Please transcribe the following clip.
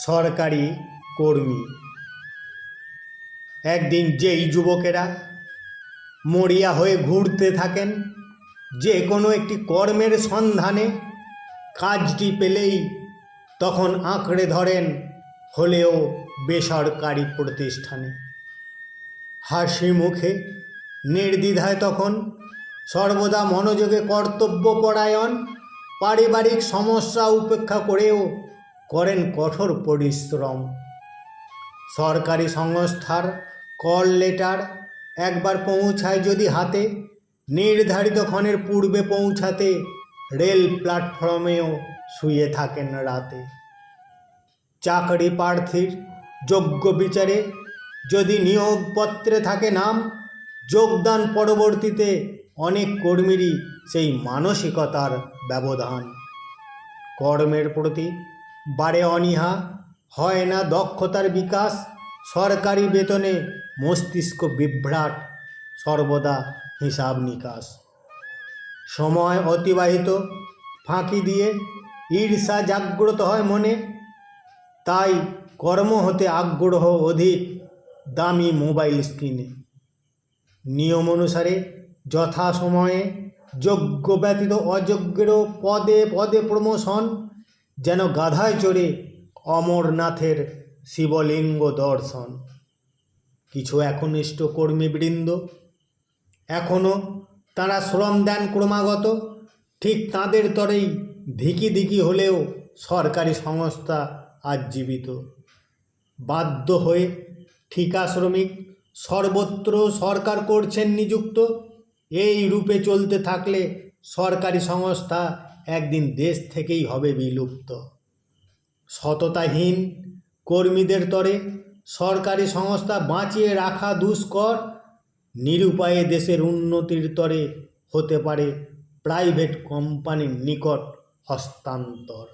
সরকারি কর্মী। একদিন যেই যুবকেরা মরিয়া হয়ে ঘুরতে থাকেন যে কোনো একটি কর্মের সন্ধানে, কাজটি পেলেই তখন আঁকড়ে ধরেন হলেও বেসরকারি প্রতিষ্ঠানে। হাসি মুখে নির্দ্বিধায় তখন সর্বদা মনোযোগে কর্তব্যপরায়ণ, পারিবারিক সমস্যা উপেক্ষা করেও করেন কঠোর পরিশ্রম। সরকারি সংস্থার কল লেটার একবার পৌঁছায় যদি হাতে, নির্ধারিত ক্ষণের পূর্বে পৌঁছাতে রেল প্ল্যাটফর্মেও শুয়ে থাকেন রাতে। চাকরি প্রার্থীর যোগ্য বিচারে যদি নিয়োগপত্রে থাকে নাম, যোগদান পরবর্তীতে অনেক কর্মীরই সেই মানসিকতার ব্যবধান। কর্মের প্রতি বাড়ে অনীহা, হয় না দক্ষতার বিকাশ, সরকারি বেতনে মস্তিষ্ক বিভ্রাট, সর্বদা হিসাব নিকাশ। সময় অতিবাহিত ফাঁকি দিয়ে ঈর্ষা জাগ্রত হয় মনে, তাই কর্ম হতে আগ্রহ অধিক দামি মোবাইল স্ক্রিনে। নিয়ম অনুসারে যথাসময়ে যোগ্য ব্যতীত অযোগ্যেরও পদে পদে প্রমোশন, যেন গাধায় চড়ে অমরনাথের শিবলিঙ্গ দর্শন। কিছু একনিষ্ঠ কর্মীবৃন্দ এখনও তাঁরা শ্রম দেন ক্রমাগত, ঠিক তাঁদের তরেই ধিকি ধিকি হলেও সরকারি সংস্থা আজ জীবিত। বাধ্য হয়ে ঠিকা শ্রমিক সর্বত্র সরকার করছেন নিযুক্ত। এই রূপে চলতে থাকলে সরকারি সংস্থা একদিন দেশ থেকেই হবে বিলুপ্ত। সততাহীন কর্মীদের তরে সরকারি সংস্থা বাঁচিয়ে রাখা দুষ্কর, নিরুপায়ে দেশের উন্নতির তরে হতে পারে প্রাইভেট কোম্পানির নিকট হস্তান্তর।